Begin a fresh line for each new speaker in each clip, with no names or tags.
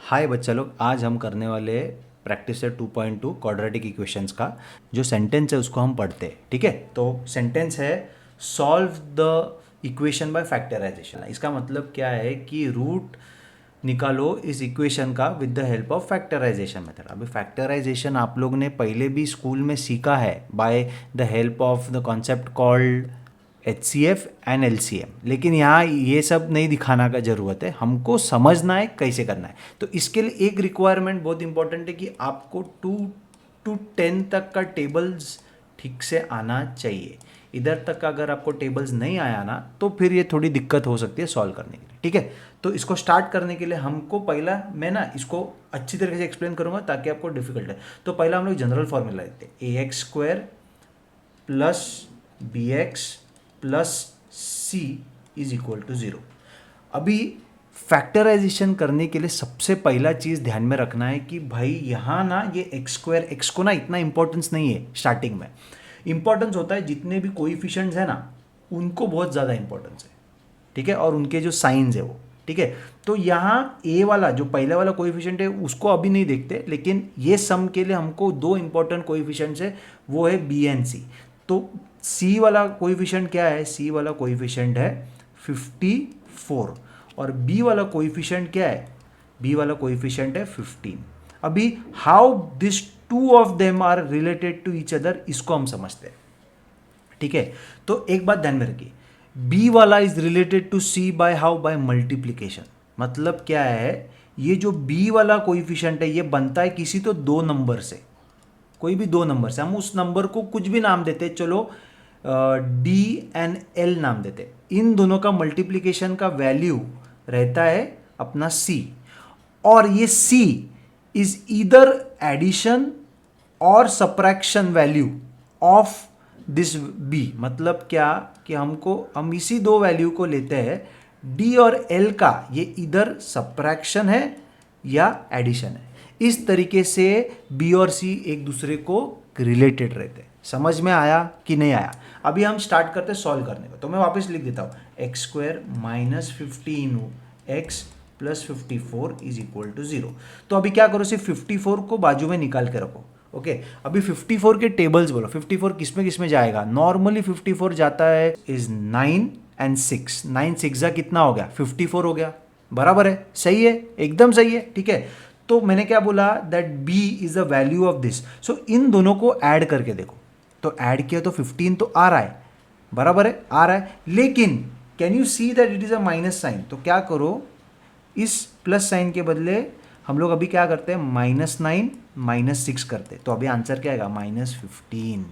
हाय बच्चा लोग, आज हम करने वाले प्रैक्टिस है 2.2 क्वाड्रेटिक इक्वेशंस का। जो सेंटेंस है उसको हम पढ़ते हैं, ठीक है। तो सेंटेंस है solve the equation by factorisation. इसका मतलब क्या है कि रूट निकालो इस इक्वेशन का with the help of factorisation method. अभी फैक्टराइजेशन आप लोग ने पहले भी स्कूल में सीखा है by the help of the concept called HCF and LCM, लेकिन यहाँ ये सब नहीं दिखाना का ज़रूरत है, हमको समझना है कैसे करना है। तो इसके लिए एक रिक्वायरमेंट बहुत इंपॉर्टेंट है कि आपको 2 to 10 तक का टेबल्स ठीक से आना चाहिए। इधर तक का अगर आपको टेबल्स नहीं आया ना तो फिर ये थोड़ी दिक्कत हो सकती है सॉल्व करने के लिए, ठीक है। तो इसको स्टार्ट करने के लिए हमको पहला मैं ना इसको अच्छी तरीके से एक्सप्लेन करूंगा ताकि आपको डिफिकल्ट है। तो पहला हम लोग जनरल फॉर्मूला लेते हैं, AX² plus BX plus C is equal to 0। अभी फैक्टराइजेशन करने के लिए सबसे पहला चीज़ ध्यान में रखना है कि भाई यहाँ ना ये x को ना इतना इंपॉर्टेंस नहीं है। स्टार्टिंग में इंपॉर्टेंस होता है जितने भी कोइफिशिएंट्स है ना उनको बहुत ज़्यादा इंपॉर्टेंस है, ठीक है, और उनके जो साइंस है वो, ठीक है। तो यहाँ ए वाला जो पहला वाला कोइफिशिएंट है उसको अभी नहीं देखते, लेकिन ये सम के लिए हमको दो इंपॉर्टेंट कोइफिशिएंट्स है, वो है बी एंड सी। तो सी वाला कोइफिशिएंट क्या है? सी वाला कोइफिशिएंट है 54 और बी वाला कोइफिशिएंट क्या है? बी वाला कोइफिशिएंट है 15। अभी how this two of them are related to each other इसको हम समझते हैं, ठीक है। तो एक बात ध्यान में रखिए, बी वाला is related to C by how? By multiplication. मतलब क्या है, ये जो बी वाला कोइफिशिएंट है ये बनता है किसी तो दो नंबर से, कोई भी दो नंबर से। हम उस नंबर को कुछ भी नाम देते, चलो डी एंड एल नाम देते। इन दोनों का मल्टीप्लीकेशन का वैल्यू रहता है अपना सी, और ये सी इज ईदर एडिशन और subtraction value of this B. मतलब क्या कि हम इसी दो वैल्यू को लेते हैं, डी और एल का ये इधर सब्ट्रैक्शन है या एडिशन है। इस तरीके से बी और सी एक दूसरे को रिलेटेड रहते हैं। समझ में आया कि नहीं आया? अभी हम स्टार्ट करते हैं सॉल्व करने को। तो मैं वापस लिख देता हूँ, x² minus 15x plus 54 is equal to 0। तो अभी क्या करो, सिर्फ 54 को बाजू में निकाल के रखो, ओके। अभी 54 के टेबल्स बोलो, 54 किस में जाएगा? नॉर्मली 54 जाता है इज 9 एंड 6। 9 6 कितना हो गया? 54 हो गया, बराबर है, सही है, एकदम सही है, ठीक है। तो मैंने क्या बोला, that b is the value of this. So इन दोनों को ऐड करके देखो, तो ऐड किया तो 15 तो आ रहा है, बराबर है, आ रहा है। लेकिन can you see that it is a minus sign? तो क्या करो, इस प्लस साइन के बदले हम लोग अभी क्या करते हैं, -9 -6 करते। तो अभी आंसर क्या आएगा? -15।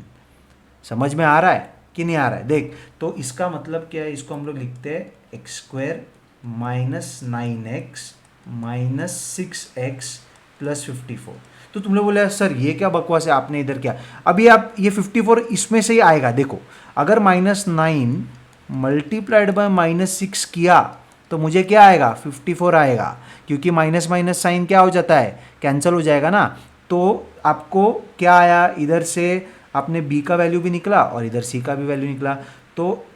समझ में आ रहा है कि नहीं आ रहा है? देख, तो इसका मतलब क्या है, इसको हम लोग लिखते हैं x² minus 9x minus 6x plus 54। तो तुम लोग बोले सर ये क्या बकवास है आपने इधर क्या? अभी आप ये 54 इसमें से ही आएगा। देखो, अगर -9 मल्टीप्लाइड बाय -6 किया तो मुझे क्या आएगा? 54 आएगा, क्योंकि माइनस माइनस साइन क्या हो जाता है, कैंसिल हो जाएगा ना। तो आपको क्या आया, इधर से आपने b का वैल्यू भी निकला और इधर c का भी वैल्यू निकला। तो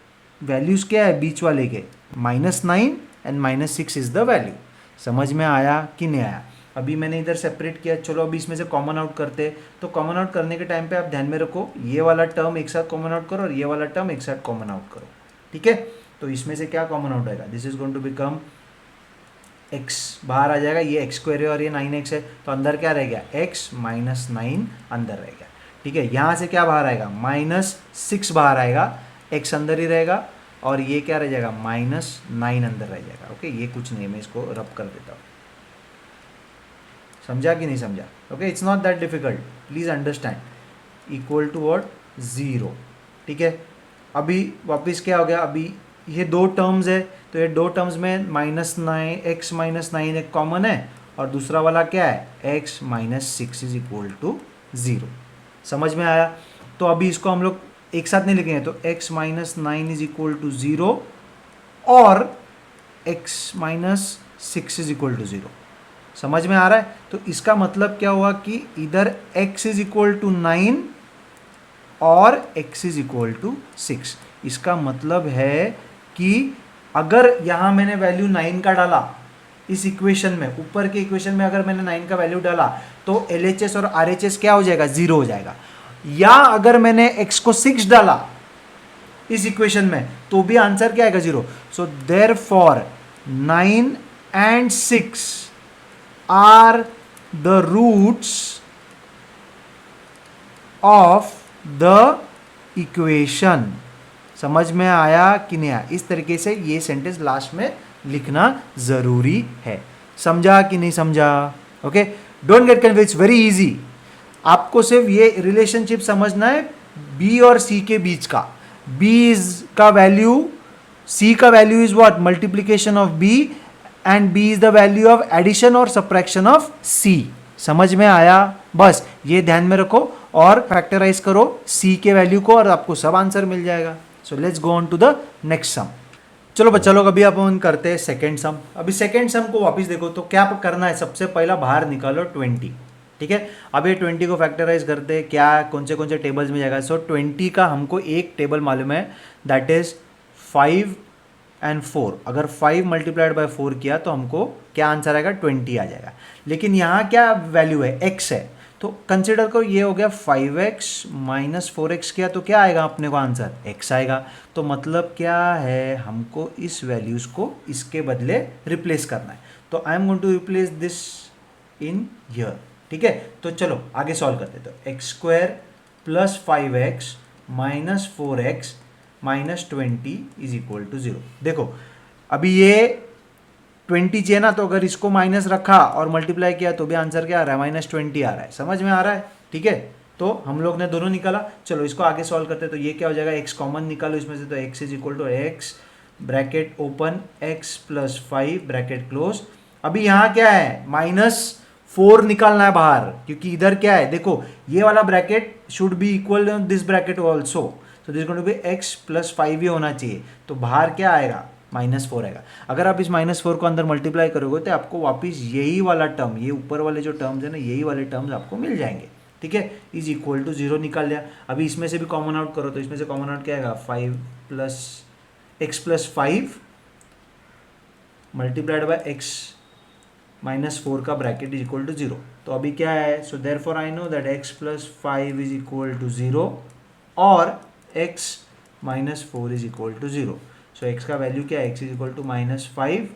वैल्यूज क्या है बीच वाले के? -9 एंड -6 इज द वैल्यू। समझ में आया कि नहीं आया? अभी मैंने इधर सेपरेट किया, चलो अभी इसमें से कॉमन आउट करते। तो कॉमन आउट करने के टाइम पे आप ध्यान में रखो, ये वाला टर्म एक साथ कॉमन आउट करो और ये वाला टर्म एक साथ कॉमन आउट करो, ठीक है। तो इसमें से क्या कॉमन आउट आएगा? This is going to become x, बाहर आ जाएगा, ये x² है और ये 9x है, तो अंदर क्या रह गया? x माइनस 9 अंदर रह गया, ठीक है। यहाँ से क्या बाहर आएगा? -6 बाहर आएगा, x अंदर ही रहेगा, और ये क्या रह जाएगा? -9 अंदर रह जाएगा, ओके। ये कुछ नहीं है, मैं इसको रब कर देता हूँ। समझा कि नहीं समझा? Okay, it's not that difficult, please understand. Equal to what? 0, ठीक है। अभी वापस क्या हो गया, अभी ये दो टर्म्स है, तो ये दो टर्म्स में -9 x माइनस 9 एक कॉमन है, और दूसरा वाला क्या है? x minus 6 is equal to 0। समझ में आया? तो अभी इसको हम लोग एक साथ नहीं लिखेंगे, तो x minus 9 is equal to 0 और x minus 6 is equal to 0। समझ में आ रहा है? तो इसका मतलब क्या हुआ कि इधर x इज इक्वल टू 9 और x इज इक्वल टू 6। इसका मतलब है कि अगर यहां मैंने वैल्यू 9 का डाला इस इक्वेशन में, ऊपर के इक्वेशन में अगर मैंने 9 का वैल्यू डाला तो LHS और RHS क्या हो जाएगा, 0 हो जाएगा। या अगर मैंने x को 6 डाला इस इक्वेशन में तो भी आंसर क्या आएगा, 0। So therefore 9 and 6 are the roots of the equation. समझ में आया कि नहीं आया? इस तरीके से ये सेंटेंस लास्ट में लिखना जरूरी है। समझा कि नहीं समझा? Okay, don't get confuse, very easy. आपको सिर्फ ये रिलेशनशिप समझना है बी और सी के बीच का। बी का वैल्यू, सी का value is what, multiplication of B, and B is the value of addition और सब्ट्रैक्शन ऑफ सी। समझ में आया? बस ये ध्यान में रखो और फैक्टराइज करो सी के वैल्यू को और आपको सब आंसर मिल जाएगा। So let's go on to the next sum. चलो बच्चा लोग, अभी अपन करते हैं सेकेंड सम। अभी सेकेंड सम को वापस देखो तो क्या करना है, सबसे पहला बाहर निकालो 20, ठीक है। अब ये 20 को फैक्टराइज करते हैं, क्या कौन से टेबल्स में जाएगा। सो 20 का हमको एक टेबल मालूम है, दैट इज 5 and 4। अगर 5 मल्टीप्लाइड बाय 4 किया तो हमको क्या आंसर आएगा, 20 आ जाएगा। लेकिन यहाँ क्या वैल्यू है, x है, तो कंसिडर करो ये हो गया 5x माइनस 4x किया तो क्या आएगा अपने को आंसर, x आएगा। तो मतलब क्या है, हमको इस वैल्यूज को इसके बदले रिप्लेस करना है। तो I am going to replace this in here, ठीक है। तो चलो आगे सॉल्व करते। तो x square plus 5x minus 4x minus 20 is equal to 0। देखो अभी ये 20 चाहिए ना, तो अगर इसको माइनस रखा और मल्टीप्लाई किया तो भी आंसर क्या आ रहा है, माइनस 20 आ रहा है। समझ में आ रहा है? ठीक है, तो हम लोग ने दोनों निकाला। चलो इसको आगे सॉल्व करते हैं। तो ये क्या हो जाएगा, x कॉमन निकालो इसमें से, तो x is equal to x bracket open x plus 5 bracket close. अभी यहाँ क्या है, -4 निकालना है बाहर, क्योंकि इधर क्या है, देखो ये वाला bracket should be equal this bracket also, तो this going to be x plus 5 ही होना चाहिए। तो बाहर क्या आएगा, -4 आएगा। अगर आप इस -4 को अंदर मल्टीप्लाई करोगे तो आपको वापस यही वाला टर्म, ये ऊपर वाले जो टर्म्स है ना, यही वाले टर्म्स आपको मिल जाएंगे, ठीक है। इज इक्वल टू 0 निकाल लिया। अभी इसमें से भी कॉमन आउट करो, तो इसमें से कॉमन आउट क्या आएगा, 5 plus x plus 5 multiplied bye x -4 का ब्रैकेट इज इक्वल टू 0। तो अभी क्या है, so therefore I know that x plus 5 is equal to 0 और x minus 4 is equal to 0। So x का वैल्यू क्या है, x इज इक्वल टू -5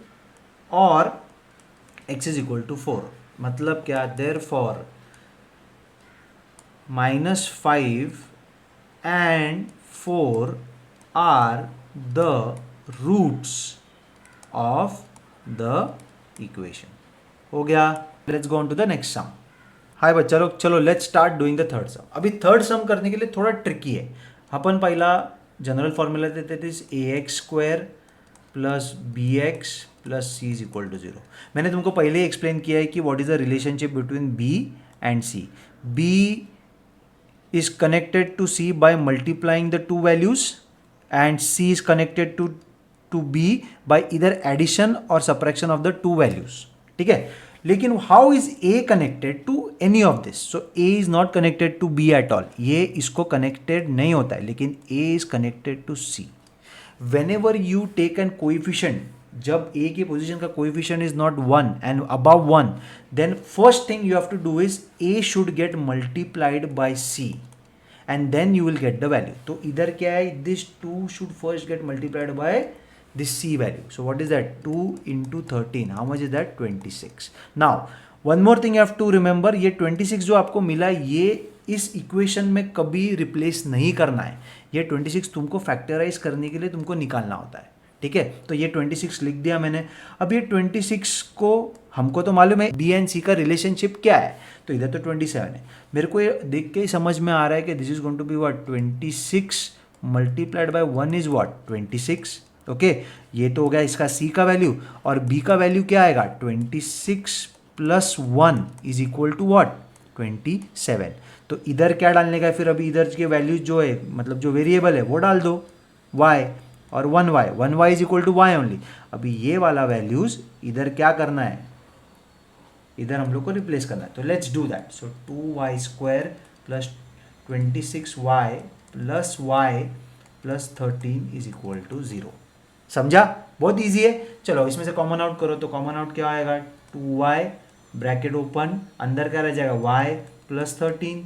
और x इज इक्वल टू 4। मतलब क्या, therefore -5 and 4 are the roots of the equation. हो गया। Let's go on to the next sum. Hi बच्चा लोग, चलो let's start doing the third sum. अभी थर्ड सम करने के लिए थोड़ा ट्रिकी है। अपन पहला जनरल फॉर्मूला देते थे, ax square plus bx plus c is equal to 0। मैंने तुमको पहले ही एक्सप्लेन किया है कि what is the relationship between b and c। b is connected to c by multiplying the two values and c is connected to b by either addition or subtraction of the two values, ठीक है। लेकिन how is A connected to any of this? So A is not connected to B at all, ये इसको कनेक्टेड नहीं होता है, लेकिन A is connected to C. Whenever you take an coefficient, जब ए की पोजिशन का coefficient is not 1 and above 1, then first thing you have to do is A should get multiplied by C and then you will get the value. तो इधर क्या है, this 2 should first get multiplied by this c value. So what is that, 2 into 13, how much is that, 26. Now one more thing you have to remember, ये 26 जो आपको मिला ये इस इक्वेशन में कभी रिप्लेस नहीं करना है। ये 26 तुमको फैक्टराइज करने के लिए तुमको निकालना होता है, ठीक है। तो ये 26 लिख दिया मैंने। अब ये 26 को हमको तो मालूम है बी एंड सी का रिलेशनशिप क्या है, तो इधर तो 27 है। मेरे को ये देख के ही समझ में आ रहा है कि this is going to be what, 26 multiplied by 1 is what, 26। Okay, ये तो हो गया इसका C का वैल्यू, और B का वैल्यू क्या आएगा, 26 plus 1 is equal to what, 27। तो इधर क्या डालने का है फिर, अभी इधर के वैल्यू जो है, मतलब जो वेरिएबल है वो डाल दो, y और 1y is equal to y only. अभी ये वाला वैल्यूज इधर क्या करना है, इधर हम लोग को रिप्लेस करना है। तो let's do that. So 2y square plus 26y plus y plus 13 is equal to 0। समझा? बहुत ईजी है। चलो इसमें से कॉमन आउट करो, तो कॉमन आउट क्या आएगा, 2y ब्रैकेट ओपन, अंदर क्या रह जाएगा y प्लस 13,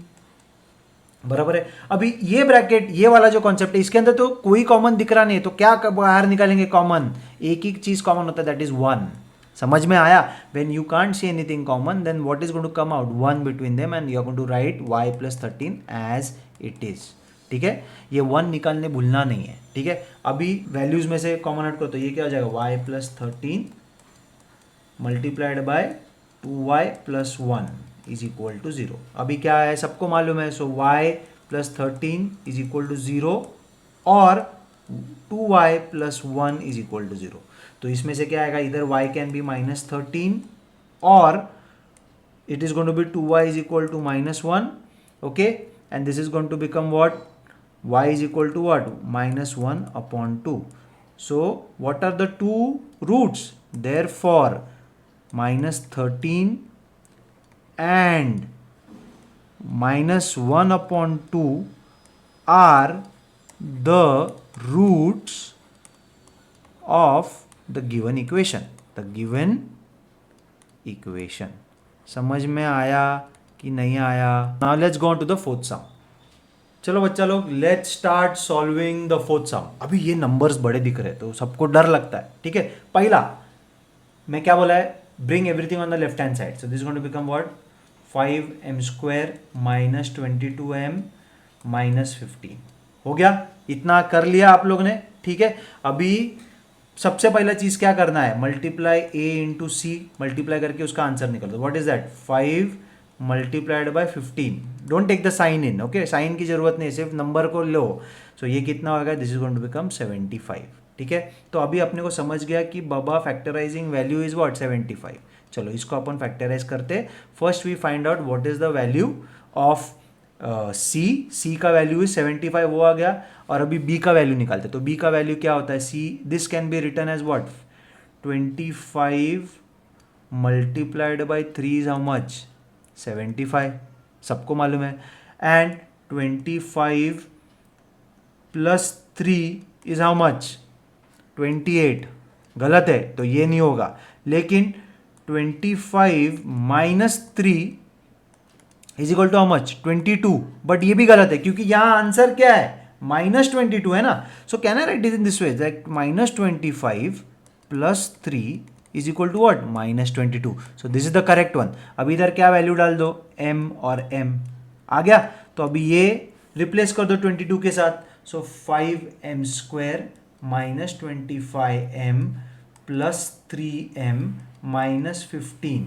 बराबर है। अभी ये ब्रैकेट, ये वाला जो कॉन्सेप्ट है, इसके अंदर तो कोई कॉमन दिख रहा नहीं है, तो क्या बाहर निकालेंगे कॉमन, एक ही चीज कॉमन होता है, दैट इज 1। समझ में आया? When you can't see anything common, then what is going to come out, 1 between them, and you are going to write y plus 13 as it is. ठीक है, ये 1 निकालने भूलना नहीं है। ठीक है, अभी वैल्यूज में से कॉमन आउट करो, तो ये क्या हो जाएगा, y plus 13 multiplied by 2y plus 1 is equal to 0। अभी क्या है, सबको मालूम है, so y plus 13 is equal to 0 और 2y plus 1 is equal to 0। तो इसमें से क्या आएगा, इधर y कैन बी माइनस 13 और it is going to be 2y is equal to minus 1, okay, and this is going to become what, y is equal to what, minus 1 upon 2. So what are the two roots? Therefore minus 13 and minus 1 upon 2 are the roots of the given equation, the given equation. समझ में आया कि नहीं आया? Now let's go on to the fourth sum. चलो बच्चा लोग, let's start solving the fourth sum. अभी ये नंबर्स बड़े दिख रहे हैं तो सबको डर लगता है। ठीक है, पहला मैं क्या बोला है, bring everything on the left hand side, so this going to become what, 5m square minus 22m minus 15। हो गया, इतना कर लिया आप लोग ने। ठीक है, अभी सबसे पहला चीज क्या करना है, multiply a into c, multiply करके उसका आंसर निकल दो। What is that, 5 multiplied by 15। Don't take the sign in, okay, sign की जरूरत नहीं, सिर्फ नंबर को लो। सो ये कितना होगा, this is going to become 75। ठीक है, तो अभी अपने को समझ गया कि बाबा फैक्टराइजिंग वैल्यू इज व्हाट, 75। चलो इसको अपन फैक्टराइज करते। First we find out what is the value of C का वैल्यू इज 75, वो आ गया। और अभी b का वैल्यू निकालते, तो b का वैल्यू क्या होता है, c, this can be written as what, 25 multiplied by 3 is how much, 75, सबको मालूम है। And 25 plus 3 is how much, 28। गलत है तो ये नहीं होगा, लेकिन 25 minus 3 is equal to how much, 22। But ये भी गलत है क्योंकि यहां आंसर क्या है, माइनस 22 है ना। So can I write it in this way, that minus 25 plus 3 is equal to what, minus 22। So this is the correct one. अब इधर क्या वैल्यू डाल दो, m और m आ गया। तो अभी ये रिप्लेस कर दो 22 के साथ। सो 5m square minus 25m plus 3m minus 15,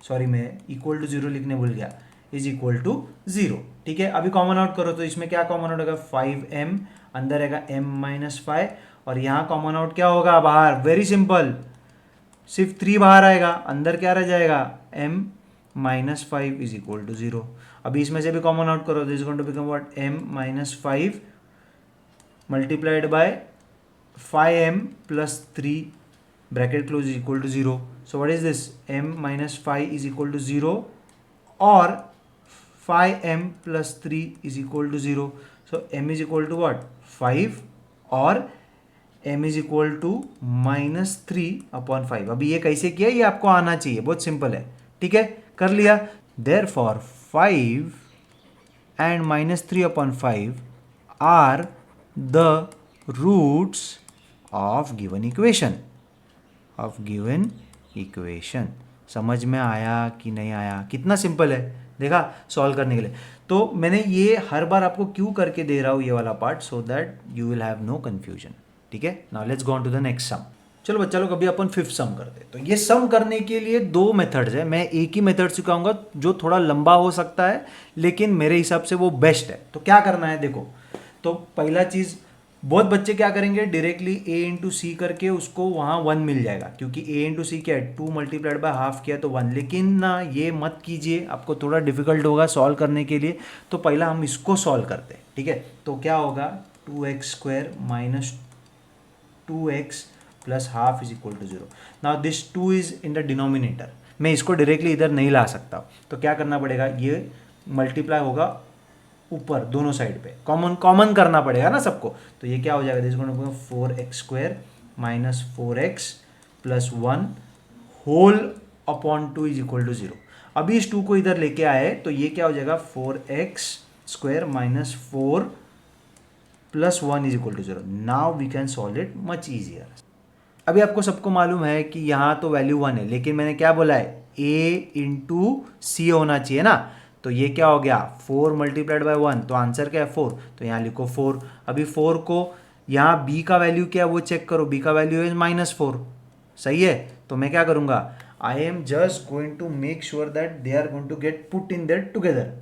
sorry मैं इक्वल टू 0 लिखने भूल गया, इज इक्वल टू 0। ठीक है, अभी कॉमन आउट करो, तो इसमें क्या कॉमन आउट होगा, 5m, अंदर रहेगा m माइनस 5, और यहाँ कॉमन आउट क्या होगा बाहर, वेरी सिंपल, सिर्फ 3 बाहर आएगा, अंदर क्या रह जाएगा, m minus 5 is equal to 0। अभी इसमें से भी कॉमन आउट करो, this going to become what, m minus 5 multiplied by 5m plus 3 bracket close is equal to 0। So what is this, m minus 5 is equal to 0 और 5m plus 3 is equal to 0। So m is equal to what, 5 और m is equal to minus 3 upon 5। अभी ये कैसे किया, ये आपको आना चाहिए, बहुत सिंपल है। ठीक है, कर लिया। Therefore 5 and minus 3 upon 5 are the roots of given equation, of given equation. समझ में आया कि नहीं आया? कितना सिंपल है, देखा सॉल्व करने के लिए। तो मैंने ये हर बार आपको क्यों करके दे रहा हूँ ये वाला part, so that you will have no confusion. ठीक है, now let's go on to the next sum. चलो बच्चा लोग, अभी अपन फिफ्थ सम करते हैं। तो ये सम करने के लिए 2 मेथड्स है, मैं एक ही मेथड सिखाऊंगा जो थोड़ा लंबा हो सकता है, लेकिन मेरे हिसाब से वो बेस्ट है। तो क्या करना है, देखो, तो पहला चीज़, बहुत बच्चे क्या करेंगे, डायरेक्टली a इंटू सी करके उसको वहाँ 1 मिल जाएगा, क्योंकि a इंटू सी क्या है, 2 मल्टीप्लाइड बाय हाफ किया तो 1। लेकिन ना, ये मत कीजिए, आपको थोड़ा डिफिकल्ट होगा सॉल्व करने के लिए। तो पहला हम इसको सॉल्व करते हैं। ठीक है, तो क्या होगा, 2x square minus 2x plus half is equal to 0। Now this 2 is in the denominator, मैं इसको डायरेक्टली इधर नहीं ला सकता, तो क्या करना पड़ेगा, ये मल्टीप्लाई होगा ऊपर दोनों साइड पे, कॉमन करना पड़ेगा ना सबको। तो ये क्या हो जाएगा, this going to be 4x square minus 4x plus 1 whole upon 2 is equal to 0। अभी इस 2 को इधर लेके आए तो ये क्या हो जाएगा 4x square minus 4 plus 1 is equal to 0। Now we can solve it much easier. अभी आपको सबको मालूम है कि यहाँ तो वैल्यू 1 है, लेकिन मैंने क्या बोला है a इंटू सी होना चाहिए ना। तो ये क्या हो गया 4 मल्टीप्लाइड बाय 1, तो आंसर क्या है 4, तो यहाँ लिखो 4। अभी 4 को यहाँ b का वैल्यू क्या है वो चेक करो, b का वैल्यू है -4, सही है। तो मैं क्या करूँगा, I am just going to make sure that they are going to get put in there together,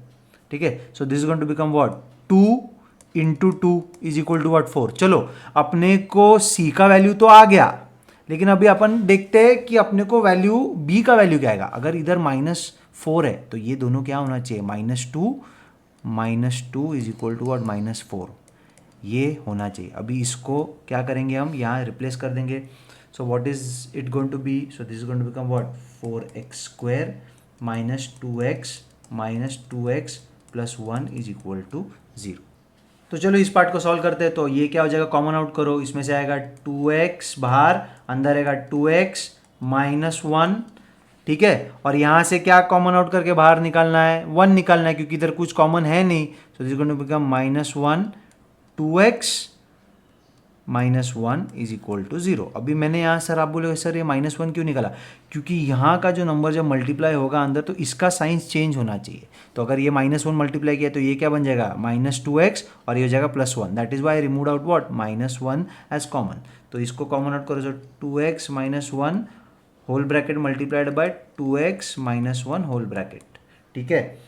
ठीक है। So this is going to become what 2 into 2 is equal to what 4। चलो अपने को c का वैल्यू तो आ गया, लेकिन अभी अपन देखते हैं कि अपने को वैल्यू b का वैल्यू क्या आएगा। अगर इधर -4 है तो ये दोनों क्या होना चाहिए -2 इज इक्वल टू व्हाट -4, ये होना चाहिए। अभी इसको क्या करेंगे हम यहाँ रिप्लेस कर देंगे। So what is it going to be, so this is going to become what 4x square minus 2x plus 1 is equal to 0। तो चलो इस पार्ट को सॉल्व करते हैं। तो ये क्या हो जाएगा, कॉमन आउट करो, इसमें से आएगा 2x बाहर, अंदर आएगा 2x माइनस 1, ठीक है। और यहाँ से क्या कॉमन आउट करके बाहर निकालना है, 1 निकालना है, क्योंकि इधर कुछ कॉमन है नहीं। So this is going to become -1 2x minus 1 is equal to 0। अभी मैंने यहाँ सर आप बोले सर ये -1 क्यों निकाला, क्योंकि यहाँ का जो नंबर जब मल्टीप्लाई होगा अंदर तो इसका साइंस चेंज होना चाहिए। तो अगर ये -1 मल्टीप्लाई किया तो ये क्या बन जाएगा -2x और ये हो जाएगा +1। That is why I remove out what -1 as common. तो इसको कॉमन आउट करो, so 2x minus 1 whole bracket multiplied by 2x minus 1 whole bracket, ठीक है,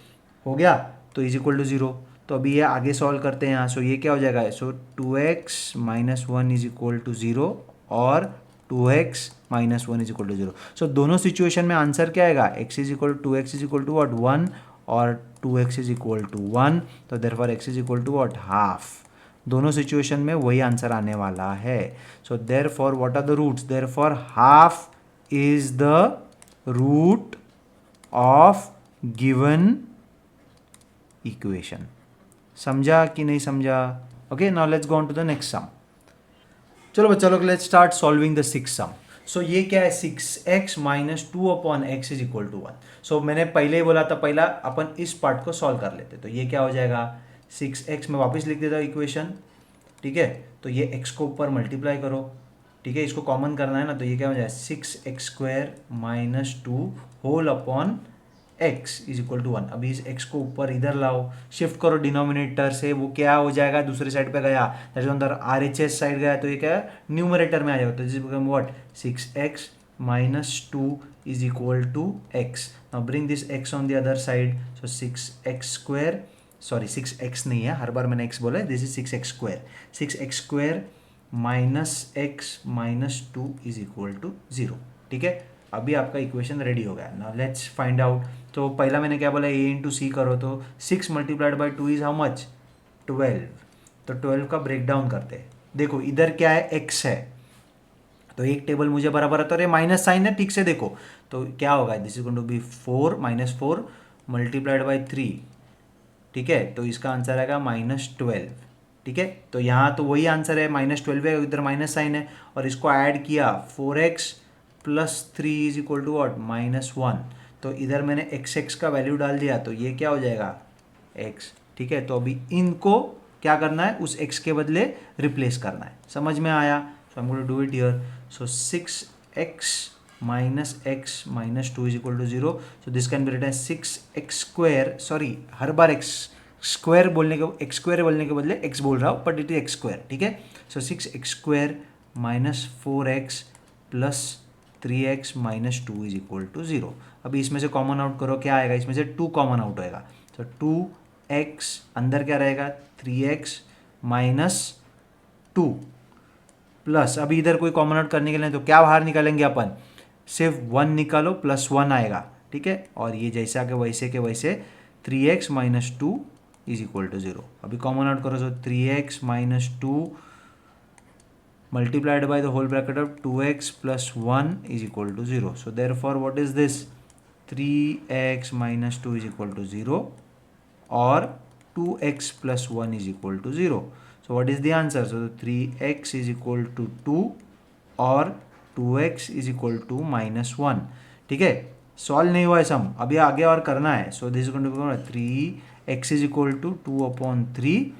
हो गया। तो इज इक्वल टू 0। तो अभी ये आगे सॉल्व करते हैं यहाँ। सो ये क्या हो जाएगा, so 2x minus 1 is equal to 0 और 2x minus 1 is equal to 0। So दोनों सिचुएशन में आंसर क्या आएगा, x is equal to 2x is equal to what 1 और 2x इज इक्वल टू 1। तो therefore x is equal to what half. दोनों situation में वही आंसर आने वाला है। So therefore what are the roots, therefore half is the root of given equation. समझा कि नहीं समझा? Okay, now let's go on to the next sum. चलो बच्चा लोग let's start solving the six sum. So ये क्या है 6x minus 2 upon x is equal to 1। So मैंने पहले ही बोला था, पहला अपन इस पार्ट को सॉल्व कर लेते। तो ये क्या हो जाएगा 6x, मैं वापस लिख देता हूँ इक्वेशन, ठीक है। तो ये x को ऊपर मल्टीप्लाई करो, ठीक है, इसको कॉमन करना है ना। तो ये क्या हो जाएगा 6x square minus 2 whole upon x is equal to 1। अभी इस x को ऊपर इधर लाओ, शिफ्ट करो डिनोमिनेटर से, वो क्या हो जाएगा दूसरी साइड पे गया, जैसे अंदर RHS साइड गया तो ये क्या है न्यूमरेटर में आ जाएगा। तो this become what 6x minus 2 is equal to x। Now bring this x on the other side. So 6x square, sorry 6x नहीं है, हर बार मैंने x बोला है, this is 6x square, 6x square minus x minus 2 is equal to 0, ठीक है। अभी आपका इक्वेशन रेडी हो गया। Now let's find out. तो पहला मैंने क्या बोला a इंटू सी करो, तो 6 multiplied by 2 is how much 12। तो 12 का ब्रेक डाउन करते हैं। देखो इधर क्या है x है, तो एक टेबल मुझे बराबर है, तो अरे माइनस साइन है, ठीक से देखो। तो क्या होगा this is going to be 4 multiplied by 3, ठीक है। तो इसका आंसर आएगा -12, ठीक है। तो यहाँ तो वही आंसर है -12 है, इधर माइनस साइन है, और इसको ऐड किया 4x plus 3 is equal to what -1। तो इधर मैंने x का वैल्यू डाल दिया, तो ये क्या हो जाएगा x, ठीक है। तो अभी इनको क्या करना है, उस x के बदले रिप्लेस करना है। समझ में आया? So I am going to do it here. So 6x minus x minus 2 is equal to 0। So this can be written 6x square, sorry हर बार x स्क्वायर बोलने के x स्क्वायर बोलने के बदले x बोल रहा हूँ, but it is x square, ठीक है। So 6x square minus 4x plus 3x minus 2 is equal to 0। अभी इसमें से कॉमन आउट करो, क्या आएगा, इसमें से 2 कॉमन आउट होएगा। तो 2x अंदर क्या रहेगा 3x माइनस 2 प्लस, अभी इधर कोई कॉमन आउट करने के लिए तो क्या बाहर निकालेंगे अपन, सिर्फ 1 निकालो प्लस 1 आएगा, ठीक है। और ये जैसा के वैसे 3x minus 2 is equal to 0। अभी कॉमन आउट करो, सो 3x minus 2 multiplied by the whole bracket of 2x plus 1 is equal to 0. So therefore what is this, 3x minus 2 is equal to 0 or 2x plus 1 is equal to 0. So what is the answer? So 3x is equal to 2 और 2x is equal to -1, ठीक है। Solve नहीं हुआ है सम, अभी आगे और करना है। So this is equal to 3x is equal to 2/3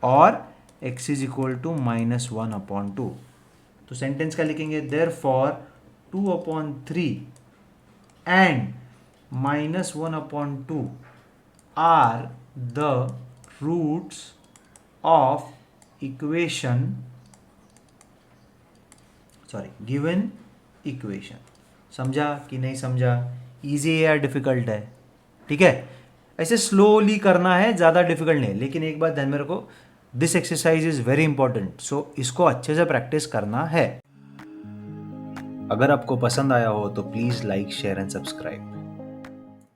और x इज इक्वल टू -1/2। तो सेंटेंस का लिखेंगे, therefore 2/3 and -1/2 are the roots of equation, given equation. समझा कि नहीं समझा? इजी है या डिफिकल्ट है? ठीक है, ऐसे स्लोली करना है, ज़्यादा डिफिकल्ट नहीं। लेकिन एक बात ध्यान में रखो, this exercise is very important, so इसको अच्छे से प्रैक्टिस करना है। अगर आपको पसंद आया हो तो please like, share and subscribe.